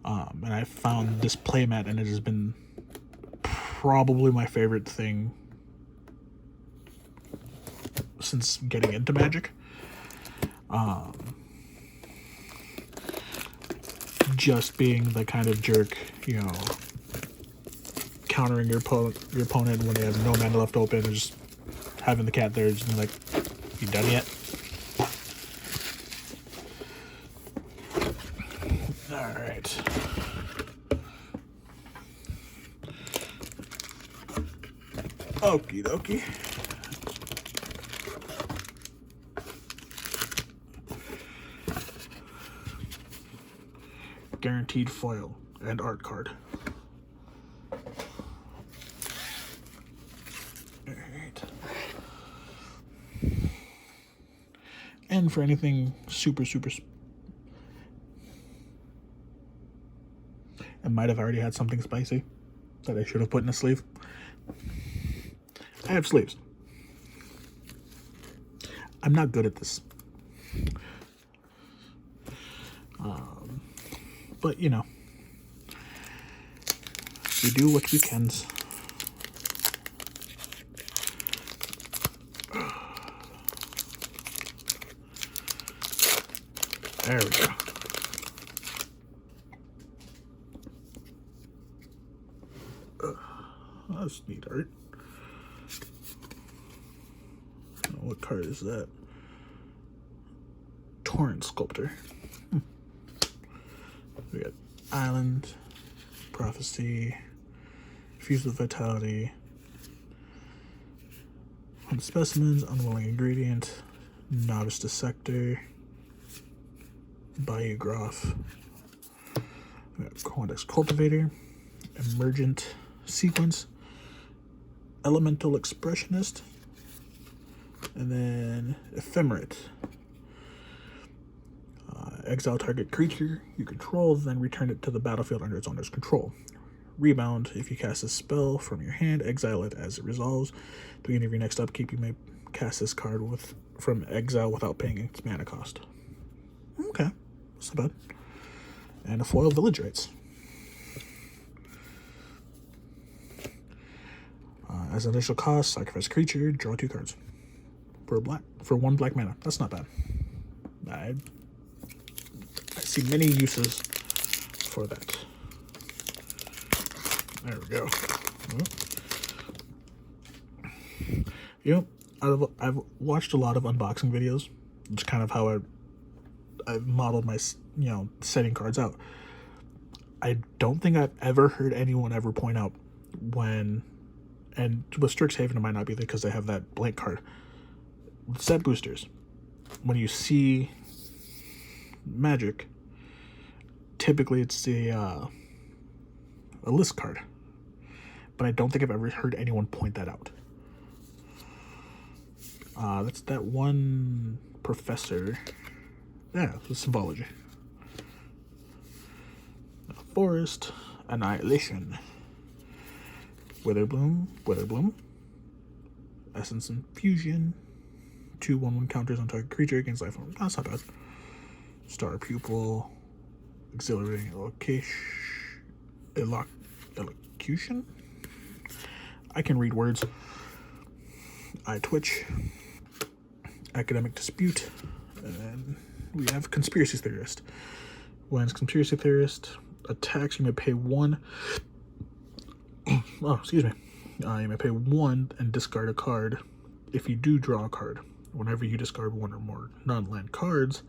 And I found this playmat, and it has been probably my favorite thing since getting into Magic. Just being the kind of jerk, you know, countering your opponent when they have no mana left open, and just having the cat there, just being like, "You done yet?" All right. Okie dokie. Guaranteed foil and art card. Alright. And for anything super, I might have already had something spicy that I should have put in a sleeve. I have sleeves. I'm not good at this. But, you know, we do what we can. There we go. That's neat art. What card is that? Torrent Sculptor. We got Island, Prophecy, Fused with Vitality, Hunt Specimens, Unwilling Ingredient, Novice Dissector, Bayou Groff, we got Quandex Cultivator, Emergent Sequence, Elemental Expressionist, and then Ephemerate. Exile target creature you control, then return it to the battlefield under its owner's control. Rebound, if you cast a spell from your hand, exile it as it resolves. At the beginning of your next upkeep, you may cast this card from exile without paying its mana cost. Okay, that's not bad. And a foil Village Rites. As an initial cost, sacrifice a creature, draw 2 cards. For 1 black mana. That's not bad. I see many uses for that. There we go. You know, I've watched a lot of unboxing videos. It's kind of how I've modeled my, you know, setting cards out. I don't think I've ever heard anyone ever point out when, and with Strixhaven it might not be because they have that blank card. Set boosters, when you see Magic, typically it's a list card, but I don't think I've ever heard anyone point that out. That's that one professor. Yeah, the symbology. Forest, Annihilation, Witherbloom, Essence Infusion, 2/1/1 counters on target creature against life form. That's not bad. Star Pupil, Exhilarating Elocution. I can read words. Eye Twitch, Academic Dispute, and we have Conspiracy Theorist. When Conspiracy Theorist attacks, you may pay 1. Oh, excuse me. You may pay 1 and discard a card. If you do draw a card, whenever you discard 1 or more non-land cards,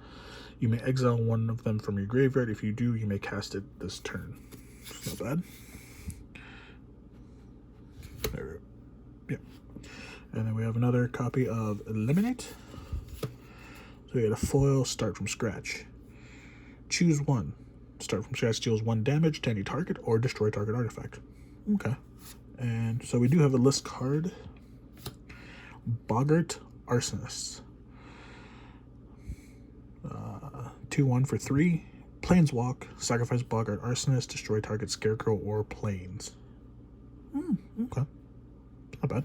you may exile 1 of them from your graveyard. If you do, you may cast it this turn. It's not bad. There. Yeah. And then we have another copy of Eliminate. So we get a foil, start from scratch. Choose 1. Start from scratch deals 1 damage to any target or destroy target artifact. Okay. And so we do have a list card. Boggart Arsonist. 2/1 for 3. Planeswalk. Sacrifice Boggart Arsonist. Destroy target scarecrow or planes. Okay. Not bad.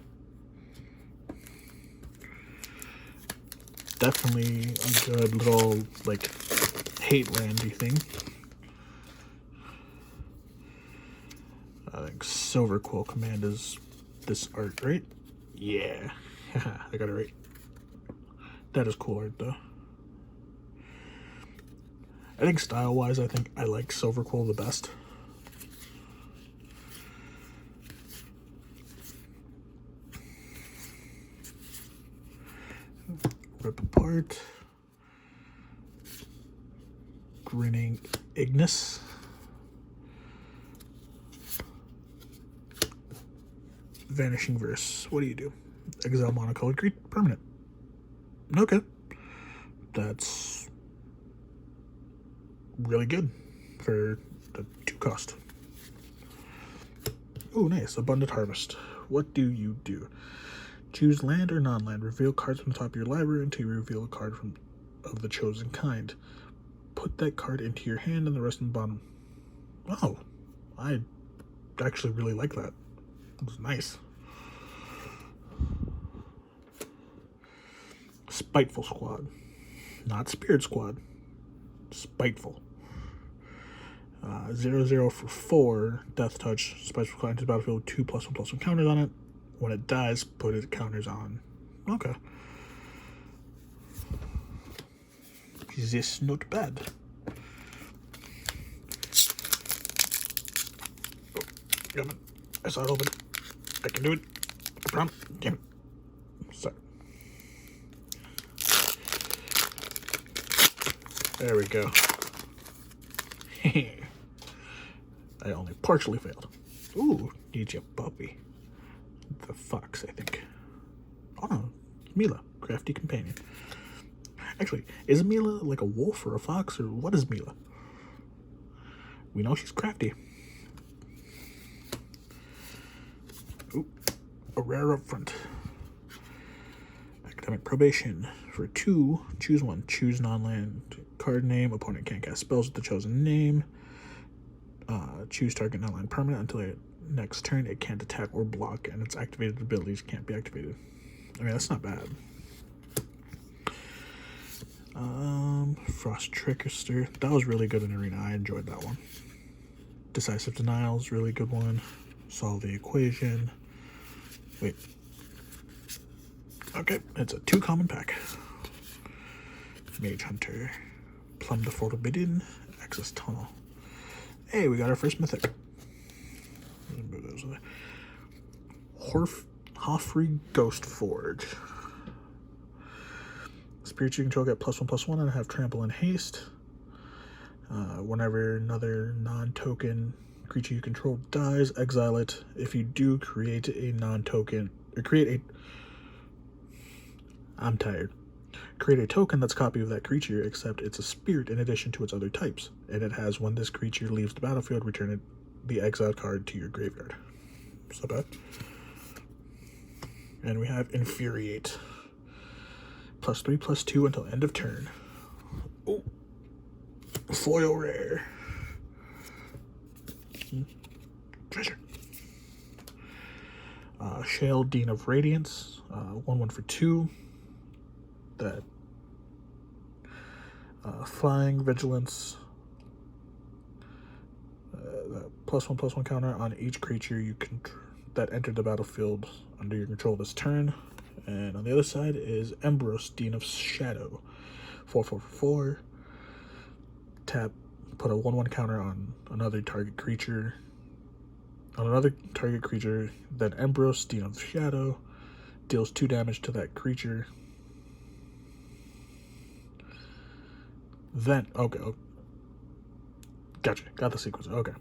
Definitely a good little, like, hate landy thing. I think Silver Quill Command is this art, right? Yeah. I got it right. That is cool art, though. I think style-wise, I think I like Silver Quill the best. Rip apart. Grinning Ignis. Vanishing Verse. What do you do? Exile monocolored creature permanent. Okay. That's really good for the 2 cost. Oh, nice. Abundant Harvest. What do you do? Choose land or non-land. Reveal cards from the top of your library until you reveal a card of the chosen kind. Put that card into your hand and the rest in the bottom. Oh, I actually really like that. It was nice. Spiteful Squad. Not Spirit Squad. Spiteful. 0/0 for 4. Death Touch. Spiteful Squad enters the battlefield with 2+1/+1 counters on it. When it dies, put its counters on. Okay. This not bad. Oh, damn it. I saw it open. I can do it. I promise. Damn it. Sorry. There we go. I only partially failed. Ooh, need your puppy. The fox, I think. Oh no, Mila, crafty companion. Actually, is Mila like a wolf or a fox, or what is Mila? We know she's crafty. Ooh, a rare up front. Academic Probation. For 2, choose 1. Choose non-land card name. Opponent can't cast spells with the chosen name. Choose target non-land permanent until it next turn. It can't attack or block, and its activated abilities can't be activated. I mean, that's not bad. Frost Trickster. That was really good in Arena. I enjoyed that one. Decisive Denial is really good one. Solve the Equation. Wait. Okay, it's a 2 common pack. Mage Hunter. Plumb the Forbidden. Access Tunnel. Hey, we got our first mythic. Hoffrey Ghost Forge. Spirit you control get +1/+1 and have trample and haste. Whenever another non-token creature you control dies, exile it. If you do, create a non-token, or create a token that's a copy of that creature, except it's a spirit in addition to its other types. And it has, when this creature leaves the battlefield, return the exiled card to your graveyard. So bad. And we have Infuriate. +3/+2 until end of turn. Oh, foil rare. Treasure. Shale Dean of Radiance. 1/1 for 2. That flying vigilance. The +1/+1 counter on each creature you that entered the battlefield under your control this turn. And on the other side is Emberos, Dean of Shadow. 4/4 for 4. Tap, put a 1/1 counter on another target creature. Then Emberos, Dean of Shadow, deals 2 damage to that creature. Then, okay. Gotcha. Got the sequence. Okay.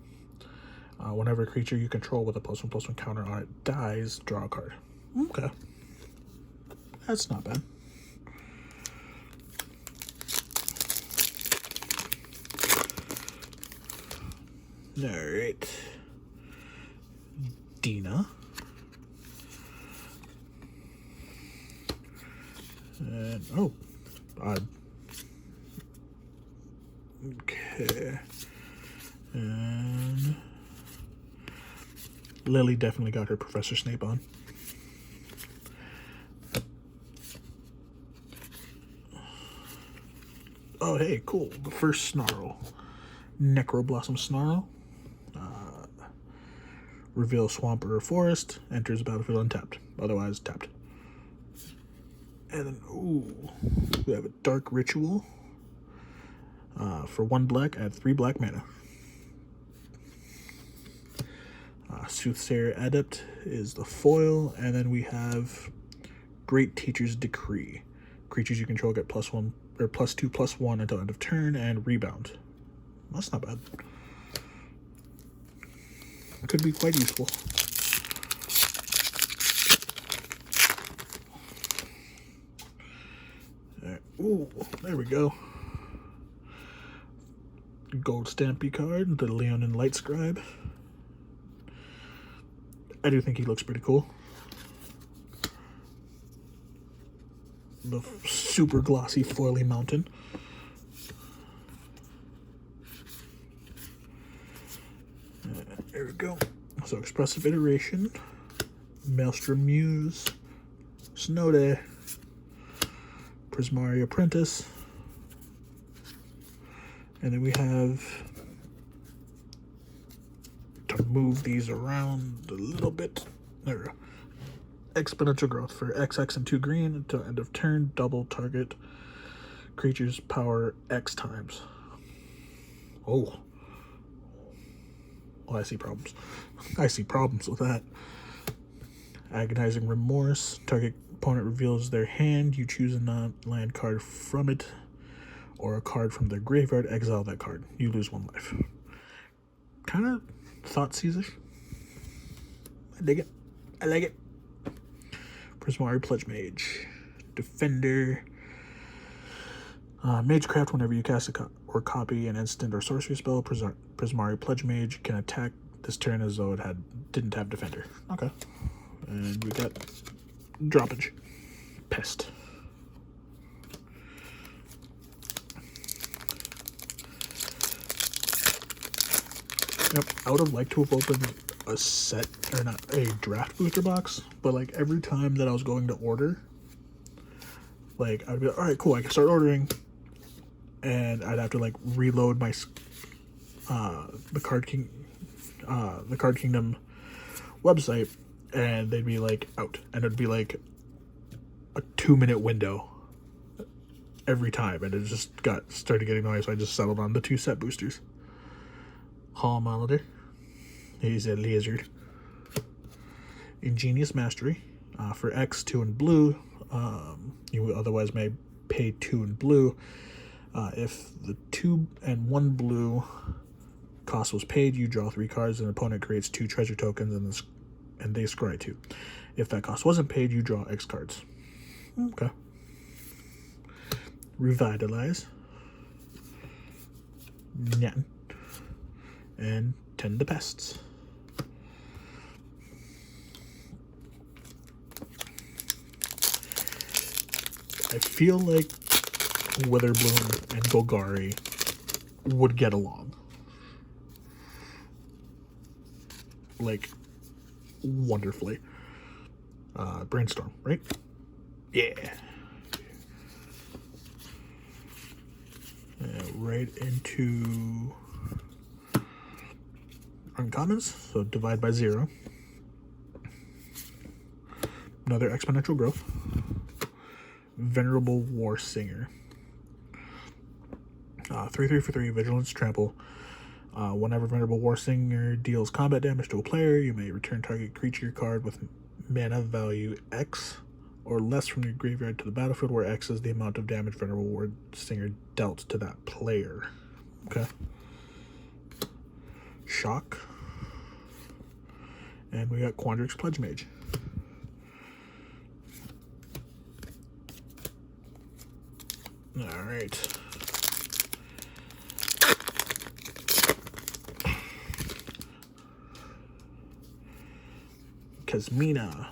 Whenever a creature you control with a +1/+1 counter on it dies, draw a card. Okay. That's not bad. Alright. Dina. And, oh. Okay. And Lily definitely got her Professor Snape on. Oh, hey, cool. The first Snarl. Necroblossom Snarl. Reveal swamp or forest. Enters the battlefield untapped. Otherwise tapped. And then, ooh, we have a Dark Ritual. For 1 black, add 3 black mana. Soothsayer Adept is the foil, and then we have Great Teacher's Decree. Creatures you control get +1 or +2/+1 until end of turn, and rebound. That's not bad. Could be quite useful. Ooh, there we go. Gold Stampy card, the Leonin Light Scribe. I do think he looks pretty cool. The super glossy foily mountain. There we go. So Expressive Iteration, Maelstrom Muse, Snow Day, Prismari Apprentice, and then we have to move these around a little bit. There we go. Exponential Growth for XX and 2 green until end of turn. Double target creature's power X times. Oh, I see problems. I see problems with that. Agonizing Remorse. Target opponent reveals their hand. You choose a non-land card from it or a card from their graveyard. Exile that card. You lose 1 life. Kind of Thoughtseize-ish. I dig it. I like it. Prismari Pledge Mage. Defender. Magecraft, whenever you cast or copy an instant or sorcery spell, Prismari Pledge Mage can attack this turn as though it didn't have Defender. Okay. And we got Droppage. Pest. Yep, I would have liked to have opened a set, or not, a draft booster box, but like every time that I was going to order, like I'd be like, all right, cool, I can start ordering, and I'd have to like reload my the Card Kingdom website, and they'd be like out, and it'd be like a 2-minute window every time, and it just started getting annoying, so I just settled on the 2 set boosters. Hall Molitor. He's a lizard. Ingenious Mastery. For X, 2 in blue. You otherwise may pay 2 in blue. If the 2 and 1 blue cost was paid, you draw 3 cards, and the opponent creates 2 treasure tokens, and they scry 2. If that cost wasn't paid, you draw X cards. Okay. Revitalize. Nyan. And Tend the Pests. I feel like Witherbloom and Golgari would get along. Like, wonderfully. Brainstorm, right? Yeah. Right into uncommons, so divide by 0. Another Exponential Growth. Venerable War Singer. 3/3 for 3, Vigilance, Trample. Whenever Venerable War Singer deals combat damage to a player, you may return target creature card with mana value X or less from your graveyard to the battlefield, where X is the amount of damage Venerable War Singer dealt to that player. Okay. Shock. And we got Quandrix Pledge Mage. Alright. Kasmina.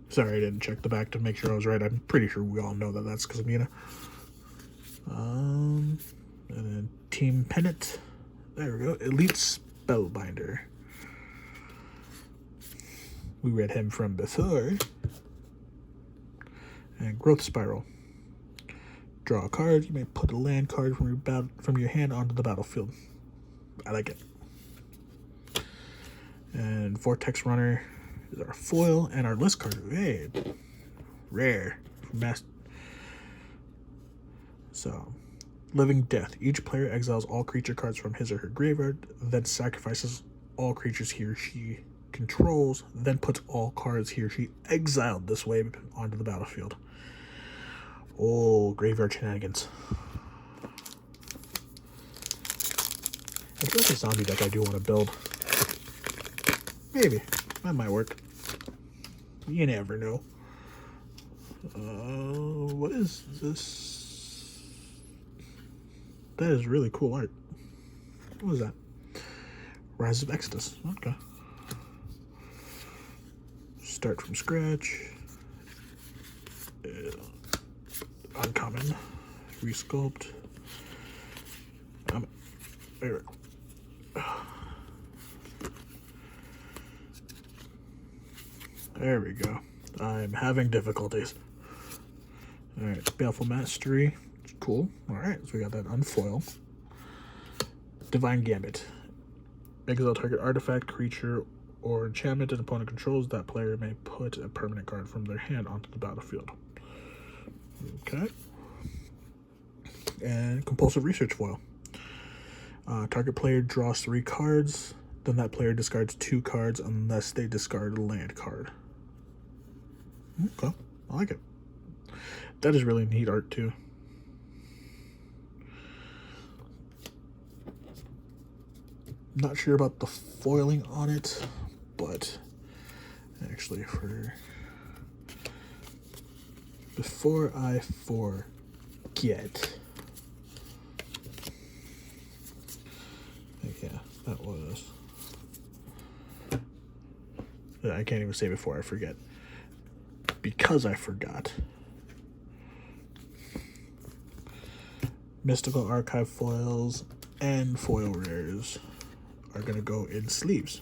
Sorry, I didn't check the back to make sure I was right. I'm pretty sure we all know that that's Kasmina. And then Team Pennant. There we go. Elite Spellbinder. We read him from before. And Growth Spiral. Draw a card. You may put a land card from your hand onto the battlefield. I like it. And Vortex Runner is our foil and our list card. Hey, rare. So, Living Death. Each player exiles all creature cards from his or her graveyard, then sacrifices all creatures he or she controls, then puts all cards he or she exiled this way onto the battlefield. Oh, graveyard shenanigans. I feel like a zombie deck I do want to build. Maybe. That might work. You never know. What is this? That is really cool art. What is that? Rise of Exodus. Okay. Start from scratch. Uncommon. Resculpt. There. There we go. I'm having difficulties. Alright, Baleful Mastery. Cool. Alright, so we got that unfoil. Divine Gambit. Exile target artifact, creature, or enchantment an opponent controls. That player may put a permanent card from their hand onto the battlefield. Okay. And Compulsive Research Foil. Target player draws 3 cards. Then that player discards 2 cards unless they discard a land card. Okay, I like it. That is really neat art too. Not sure about the foiling on it, but actually before I forget, yeah, that was, I can't even say before I forget, because I forgot. Mystical Archive foils and foil rares are going to go in sleeves.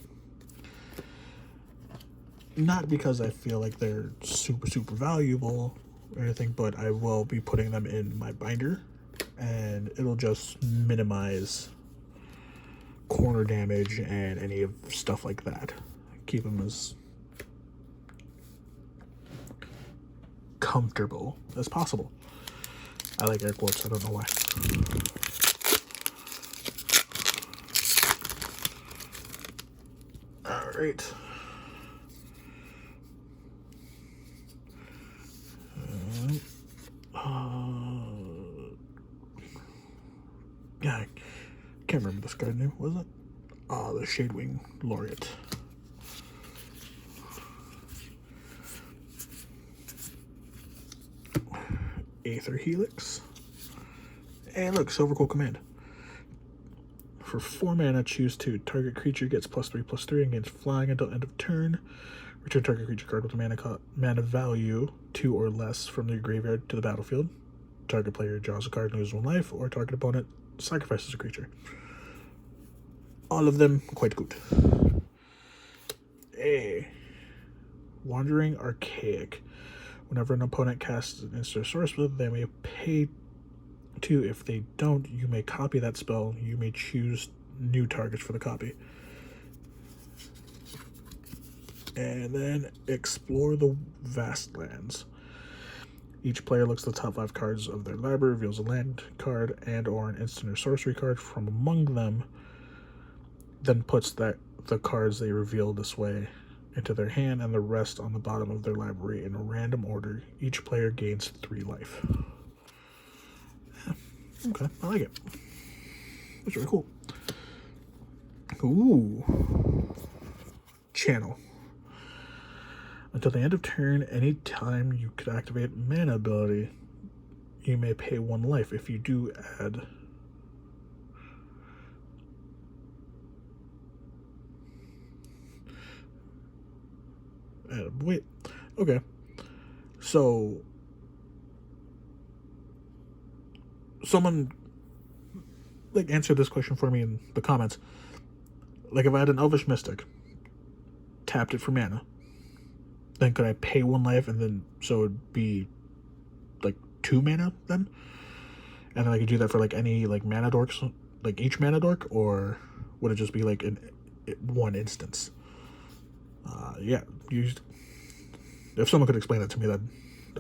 Not because I feel like they're super valuable or anything, but I will be putting them in my binder, and it'll just minimize corner damage and any of stuff like that. Keep them as comfortable as possible. I like air quotes, I don't know why. Alright. Yeah, I can't remember this card name, was it? The Shadewing Laureate. Aether Helix. And look, Silver Coal Command. For 4 mana, choose 2. Target creature gets +3/+3 and gains flying until end of turn. Return target creature card with a mana value 2 or less from your graveyard to the battlefield. Target player draws a card and loses 1 life, or target opponent sacrifices a creature. All of them quite good. Wandering Archaic. Whenever an opponent casts an instant source spell, they may pay 2. If they don't, you may copy that spell. You may choose new targets for the copy. And then Explore the Vastlands. Each player looks at the top 5 cards of their library, reveals a land card and or an instant or sorcery card from among them, then puts the cards they reveal this way into their hand and the rest on the bottom of their library in a random order. Each player gains 3 life. Yeah, okay, I like it. That's really cool. Ooh. Channel. Until the end of turn, any time you could activate mana ability, you may pay 1 life. If you do, add wait, okay. So someone like answer this question for me in the comments. Like, if I had an Elvish Mystic, tapped it for mana, then could I pay 1 life and then so it'd be like 2 mana then? And then I could do that for like any like mana dorks, like each mana dork, or would it just be like in one instance? Yeah, if someone could explain that to me, then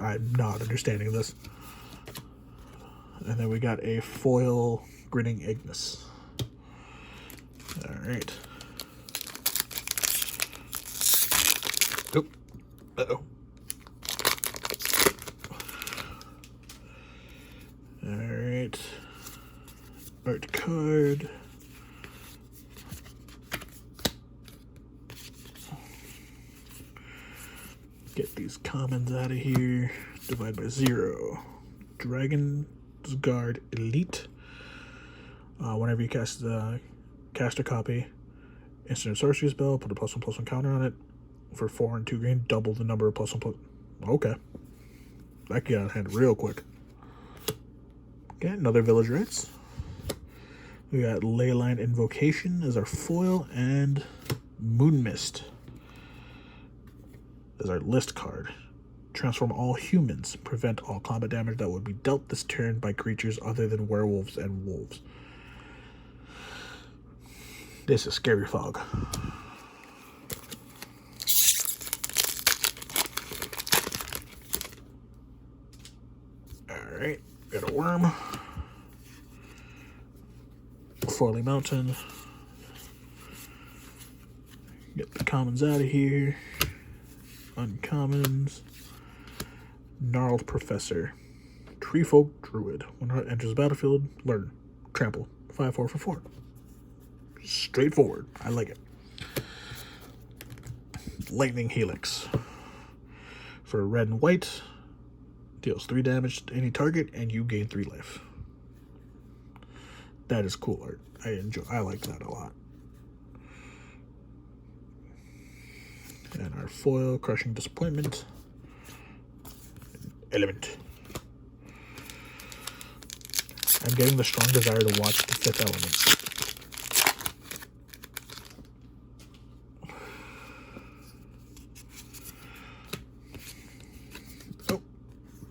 I'm not understanding this. And then we got a foil Grinning Ignis. All right. Oop. Uh-oh. All right. Art card. Get these commons out of here. Divide by 0. Dragon's Guard Elite. Whenever you cast a copy, instant sorcery spell, put a +1/+1 counter on it. For 4 and 2 green, double the number of +1/+. Okay. That got out of hand real quick. Okay, another Village Rites. We got Leyline Invocation as our foil, and Moon Mist as our list card. Transform all humans. Prevent all combat damage that would be dealt this turn by creatures other than werewolves and wolves. This is Scary Fog. Alright, got a worm. Forley Mountain. Get the commons out of here. Uncommons. Gnarled Professor. Treefolk Druid. When it enters the battlefield, learn. Trample. 5/4 for 4. Straightforward. I like it. Lightning Helix. For red and white, deals 3 damage to any target, and you gain 3 life. That is cool art. I like that a lot. And our foil, Crushing Disappointment. Element. I'm getting the strong desire to watch The Fifth Element. Oh,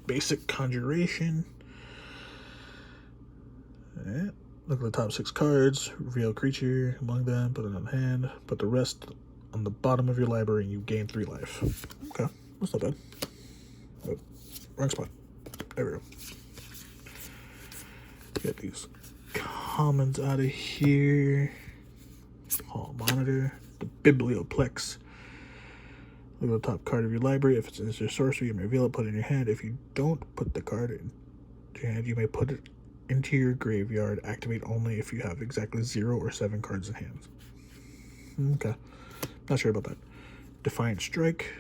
basic Conjuration. And look at the top 6 cards. Reveal creature among them, put it on hand. Put the rest on the bottom of your library and you gain 3 life. Okay, that's not bad. Oh, wrong spot. There we go. Get these commons out of here. Hall Monitor. The Biblioplex. Look at the top card of your library. If it's in your sorcery, you may reveal it, put it in your hand. If you don't put the card in your hand, you may put it into your graveyard. Activate only if you have exactly 0 or 7 cards in hand. Okay. Not sure about that. Defiant Strike.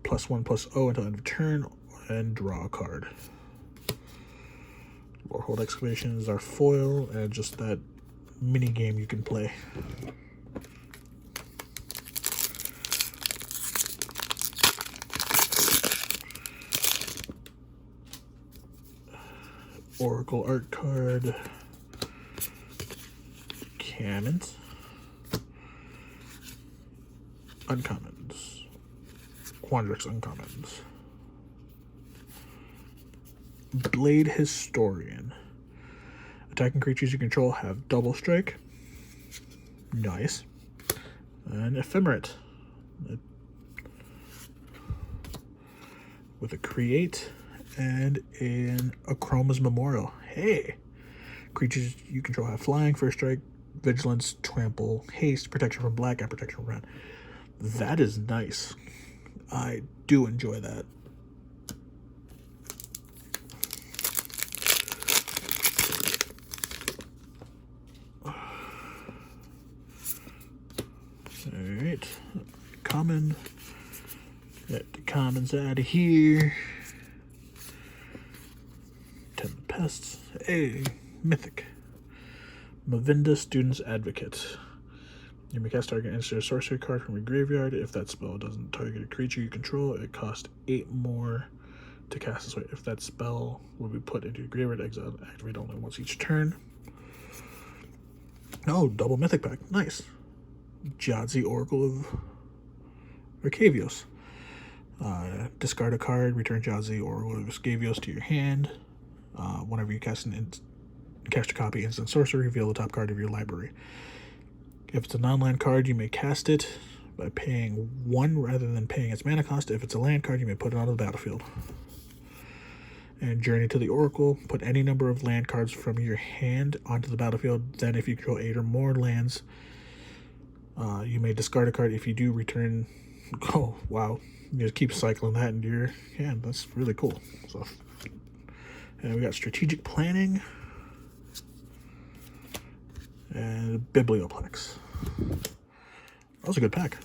+1/+0 until end of turn. And draw a card. Lorehold Excavation is our foil, and just that mini game you can play. Oracle art card. Cannons. Uncommons. Quandrix uncommons. Blade Historian. Attacking creatures you control have double strike. Nice. And Ephemerate. With a create and an Akroma's Memorial. Hey! Creatures you control have flying, first strike, vigilance, trample, haste, protection from black, and protection from red. That is nice. I do enjoy that. Alright. Common. Get the commons out of here. Pests. Hey, Mythic. Mavinda, Student's Advocate. You may cast target instant sorcery card from your graveyard. If that spell doesn't target a creature you control, it costs 8 more to cast this way. If that spell will be put into your graveyard, exile, activate only once each turn. Oh, double Mythic pack. Nice. Jadzi, Oracle of Arcavios. Discard a card, return Jadzi, Oracle of Arcavios to your hand. Whenever you cast an cast a copy. Instant sorcery, reveal the top card of your library. If it's a non-land card, you may cast it by paying 1 rather than paying its mana cost. If it's a land card, you may put it onto the battlefield. And Journey to the Oracle, put any number of land cards from your hand onto the battlefield. Then if you control 8 or more lands, you may discard a card. If you do, return... Oh, wow. You just keep cycling that into your hand. That's really cool. So, and we got Strategic Planning and Biblioplex. That was a good pack.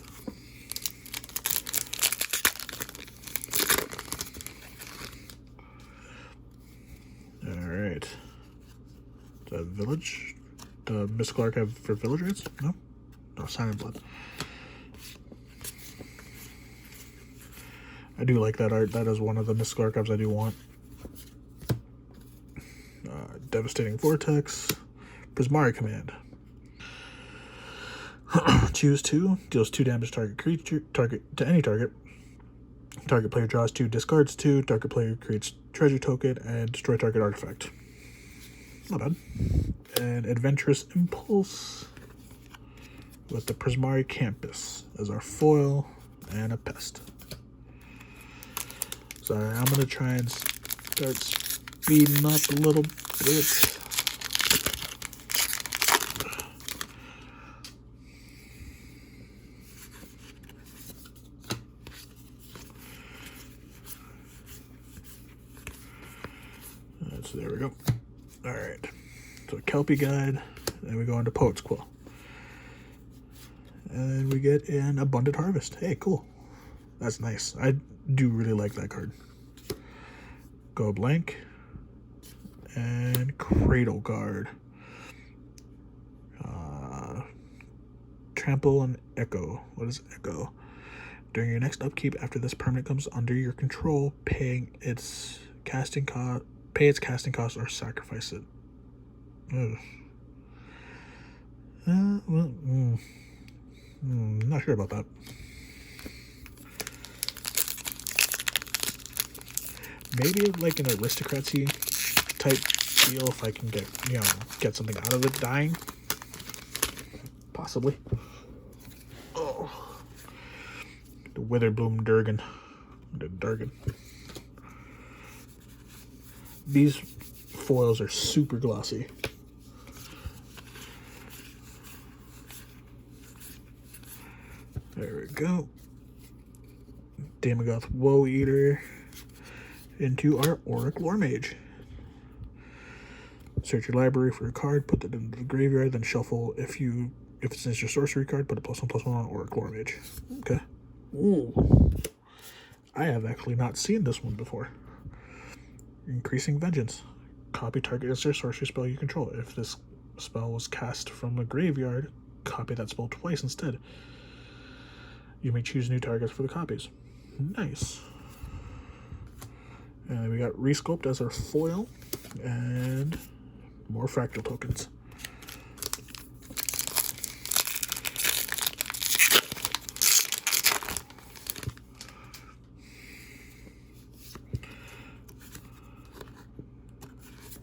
Alright. The Village? The Mystical Archive for Village Raids? No? No, Sign in Blood. I do like that art. That is one of the Mystical Archives I do want. Devastating Vortex. Prismari Command. Choose 2. Deals 2 damage to any target. Target player draws 2, discards 2. Target player creates treasure token and destroy target artifact. Not bad. And Adventurous Impulse with the Prismari Campus as our foil and a pest. So I'm going to try and start speeding up a little bit. So there we go. All right. So Kelpie Guide, then we go into Poet's Quill. And then we get an Abundant Harvest. Hey, cool. That's nice. I do really like that card. Go blank. And Cradle Guard. Trample and Echo. What is Echo? During your next upkeep, after this permanent comes under your control, pay its casting cost or sacrifice it. Not sure about that. Maybe like an aristocracy type deal if I can get something out of it dying. Possibly. Oh. The Witherbloom Durgan. The Durgan. These foils are super glossy. There we go. Daemogoth Woe Eater into our Auric Lore Mage. Search your library for a card, put it into the graveyard, then shuffle. If it's an instant sorcery card, put a +1/+1 on Auric Lore Mage. Okay. Ooh. I have actually not seen this one before. Increasing Vengeance. Copy target instant sorcery spell you control. If this spell was cast from a graveyard, copy that spell twice instead. You may choose new targets for the copies. Nice. And we got Resculpt as our foil, and more fractal tokens.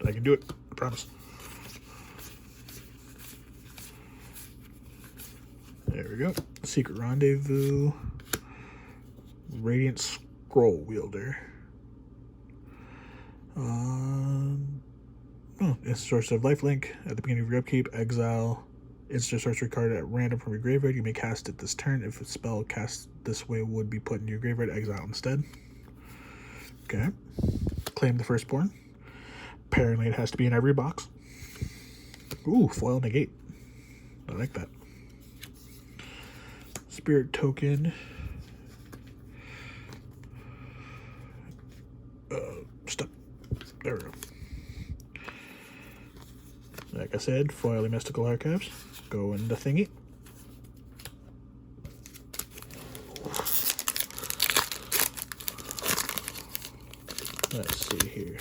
I can do it, I promise. There we go. Secret Rendezvous. Radiant Scroll Wielder. Instant Sorcery of Lifelink. At the beginning of your upkeep, exile instant sorcery card at random from your graveyard. You may cast it this turn. If a spell cast this way would be put in your graveyard, exile instead. Okay. Claim the Firstborn. Apparently it has to be in every box. Ooh, foil negate. I like that. Spirit Token. Stop. There we go. Like I said, foily Mystical Archives. Go into thingy. Let's see here.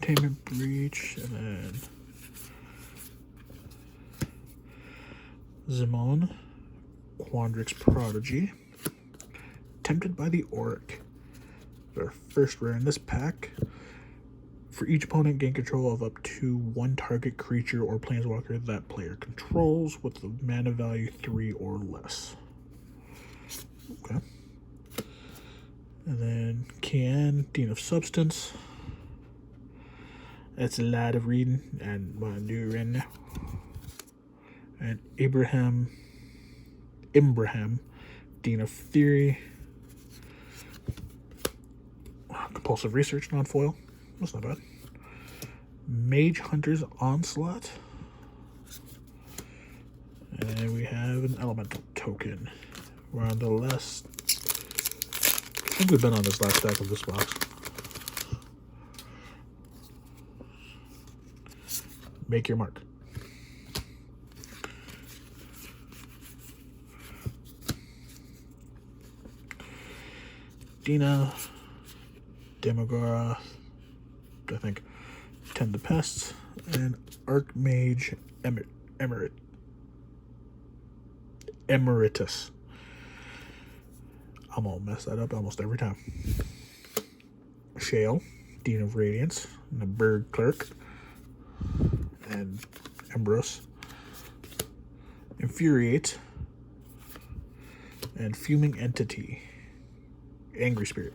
Containment Breach, and then Zimon, Quandrix Prodigy, Tempted by the Auric. Our first rare in this pack. For each opponent, gain control of up to one target creature or planeswalker that player controls with the mana value 3 or less. Okay. And then Kian, Dean of Substance. That's a lot of reading and what I'm doing right now. And Ibrahim, Dean of Theory. Compulsive Research, non-foil. That's not bad. Mage Hunter's Onslaught. And we have an Elemental token. We're on the last... I think we've been on this last stack of this box. Make your mark. Dina, Demogora, I think, Tend the Pests, and Archmage Emeritus. I'm gonna mess that up almost every time. Shale, Dean of Radiance, and the Bird Clerk, and Embrose, Infuriate, and Fuming Entity, Angry Spirit.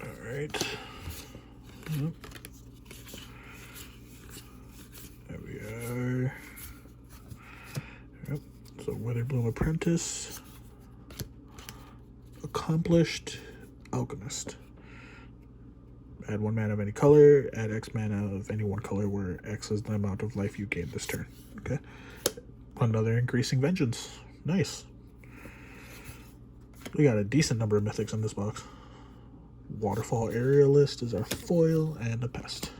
Alright. Yep. There we are. Yep. So Witherbloom Apprentice. Accomplished Alchemist. Add 1 mana of any color, add X mana of any one color where X is the amount of life you gain this turn. Okay. Another Increasing Vengeance. Nice. We got a decent number of mythics in this box. Waterfall Aerialist is our foil, and a Pest.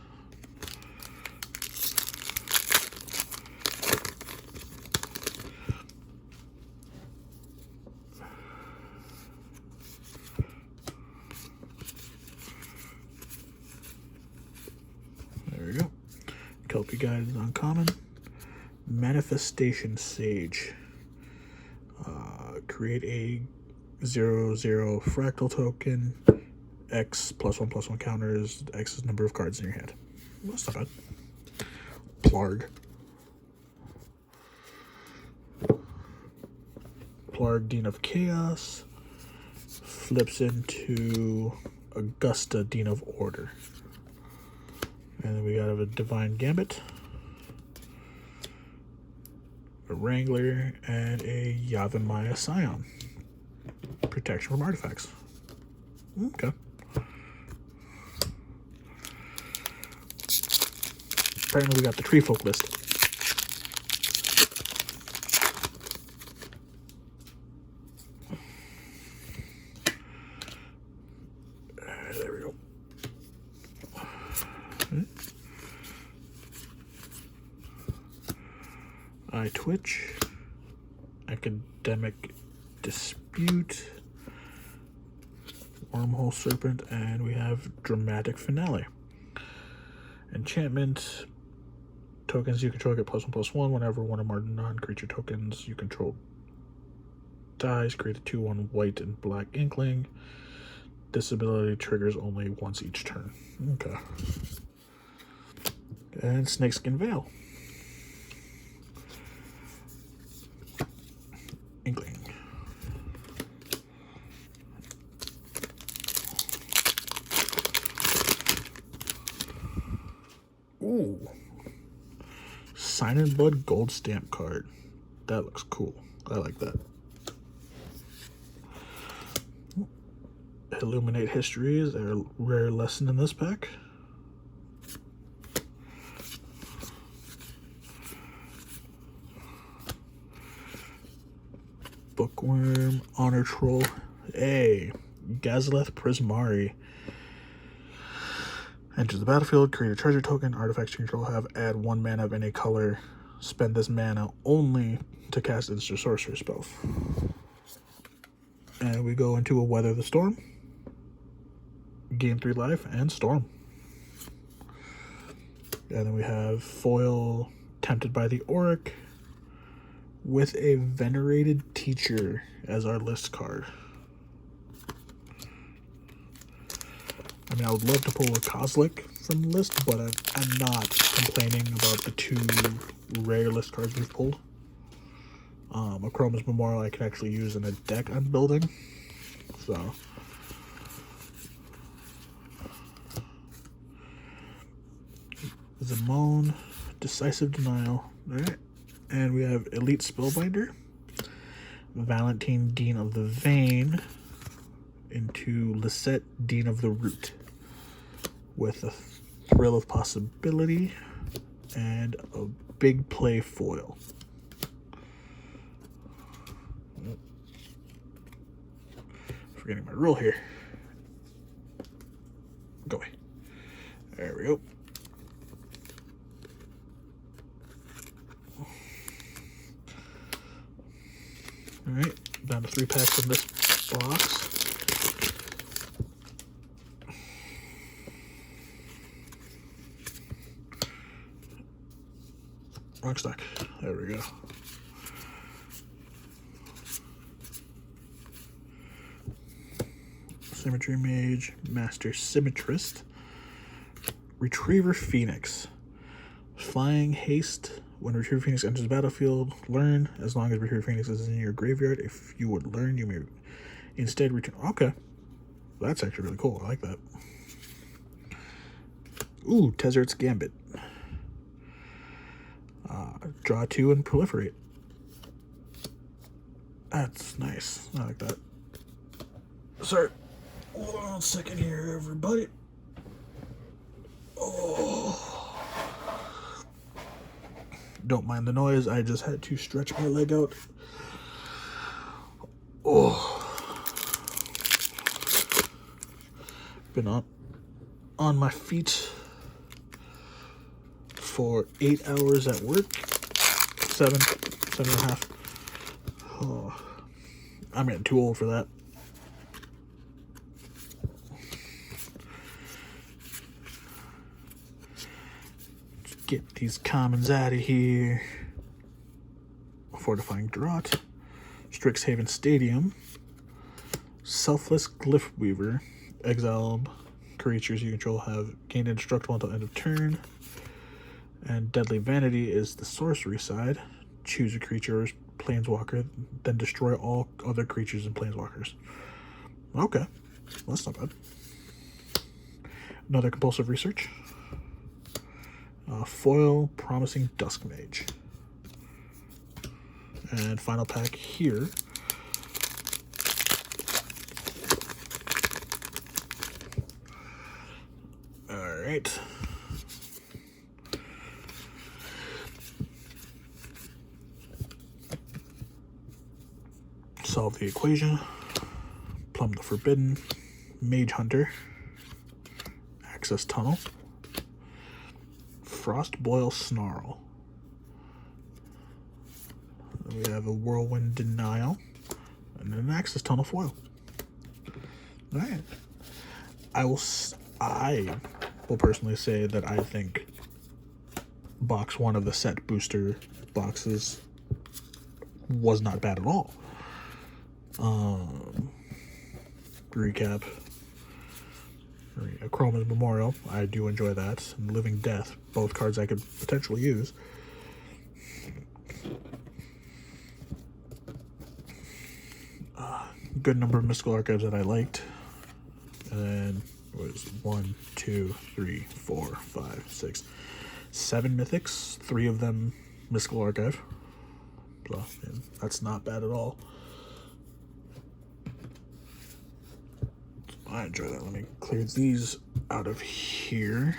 There we go. Kelpie Guide is uncommon. Manifestation Sage. Create a 0/0 fractal token. X +1/+1 counters X's number of cards in your hand. That's not bad. Plarg. Plarg, Dean of Chaos. Flips into Augusta, Dean of Order. And then we got a Divine Gambit, a Wrangler, and a Yavimaya Scion. Protection from artifacts. Okay. Apparently we got the Tree Folk list. There we go. Twitch, Academic Dispute, Wormhole Serpent, and we have Dramatic Finale. Enchantment. Tokens you control get +1/+1 whenever one or more non-creature tokens you control dies. Create a 2/1 white and black Inkling. This ability triggers only once each turn. Okay. And Snakeskin Veil. Inkling. Ooh. Sign in Blood gold stamp card. That looks cool. I like that. Illuminate History is a rare lesson in this pack. Bookworm, Honor Troll. Hey, Gazaleth Prismari. Enter the battlefield, create a treasure token, artifacts you control have, add 1 mana of any color. Spend this mana only to cast instant sorcery spells. And we go into a Weather the Storm. gain 3 life, and Storm. And then we have foil Tempted by the Auric with a Venerated Teacher as our list card. I mean, I would love to pull a Kozilek from the list, but I'm not complaining about the 2 rare list cards we've pulled. Akroma's Memorial I can actually use in a deck I'm building, so... Zamon, Decisive Denial, alright, and we have Elite Spellbinder, Valentine, Dean of the Vein, into Lisette, Dean of the Root, with a Thrill of Possibility, and a Big Play foil. Forgetting my rule here. Go away. There we go. Alright, down to 3 packs in this box. Wrong stack. There we go. Symmetry Mage, Master Symmetrist, Retriever Phoenix. Flying Haste. When Retriever Phoenix enters the battlefield, learn. As long as Retriever Phoenix is in your graveyard, if you would learn, you may instead return. Okay. That's actually really cool. I like that. Ooh, Tezzeret's Gambit. Draw 2 and proliferate. That's nice. I like that. Sorry. Hold on a second here, everybody. Oh. Don't mind the noise. I just had to stretch my leg out. Oh. Been on my feet for 8 hours at work. 7 and a half. Oh. I'm getting too old for that. Get these commons out of here. Fortifying Draught, Strixhaven Stadium, Selfless Glyph Weaver, exile creatures you control have gained indestructible until end of turn, and Deadly Vanity is the sorcery side. Choose a creature or planeswalker, then destroy all other creatures and planeswalkers. Okay, well, that's not bad. Another Compulsive Research. Foil Promising Dusk Mage. And final pack here. Alright. Solve the Equation. Plumb the Forbidden. Mage Hunter. Access Tunnel. Frostboil Snarl. We have a Whirlwind Denial and an Access Tunnel foil. Alright. I will personally say that I think box 1 of the set booster boxes was not bad at all. Recap. Akroma's Memorial, I do enjoy that. And Living Death, both cards I could potentially use. Good number of Mystical Archives that I liked. And then it was 1, 2, 3, 4, 5, 6, 7 Mythics. 3 of them Mystical Archive. So, yeah, that's not bad at all. I enjoy that. Let me clear these out of here.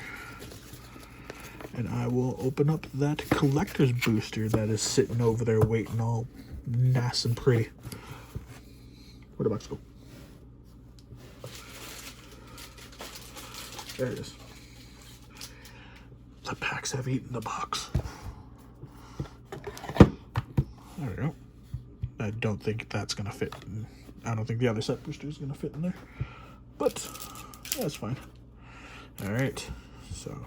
And I will open up that collector's booster that is sitting over there waiting all nice and pretty. Where'd the box go? There it is. The packs have eaten the box. There we go. I don't think that's going to fit. I don't think the other set booster is going to fit in there. But That's fine. All right, so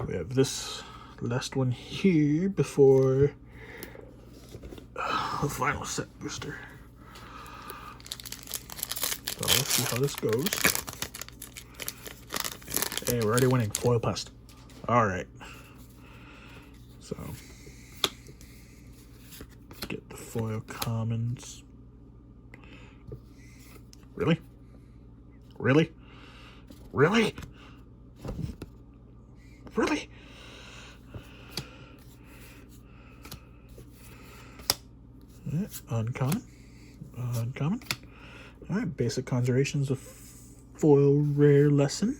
we have this last one here before the final set booster. So let's see how this goes. Hey, we're already winning. Foil pest. All right. So get the foil commons. Really? Really? Really? Really? Uncommon. Uncommon. Alright, basic conjurations of foil rare lesson.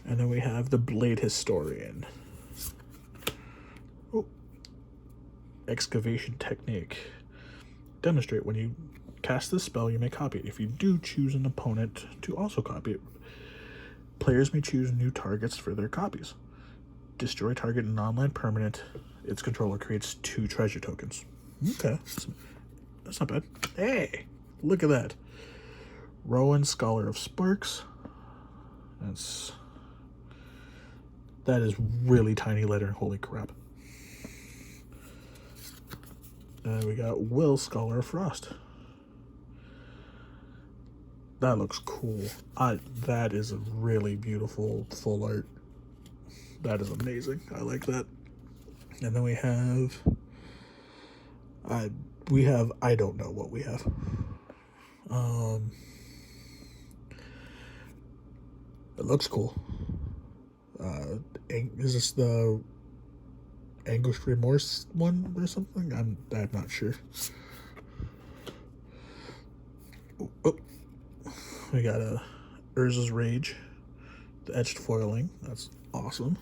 And then we have the Blade Historian. Oh. Excavation technique. Demonstrate when you cast this spell, you may copy it. If you do, choose an opponent to also copy it. Players may choose new targets for their copies. Destroy target non-land permanent. Its controller creates 2 treasure tokens. Okay, that's not bad. Hey, look at that. Rowan, Scholar of Sparks. That is really tiny lettering. Holy crap. And we got Will, Scholar of Frost. That looks cool. That is a really beautiful full art. That is amazing. I like that. And then we have I don't know what we have. It looks cool. Is this the Anguished Remorse one or something? I'm not sure. Oh. We got a Urza's Rage, the etched foiling. That's awesome.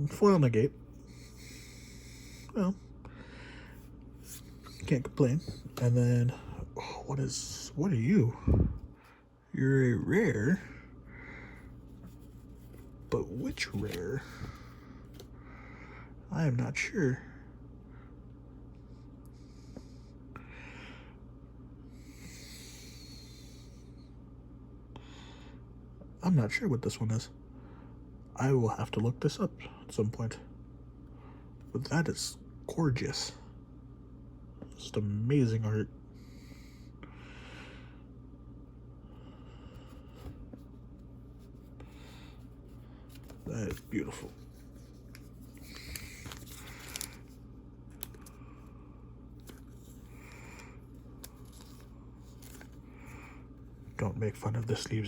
Foil negate. Well, can't complain. And then, what are you? You're a rare, but which rare? I am not sure. I'm not sure what this one is. I will have to look this up at some point. But that is gorgeous. Just amazing art. That is beautiful. Don't make fun of the sleeves.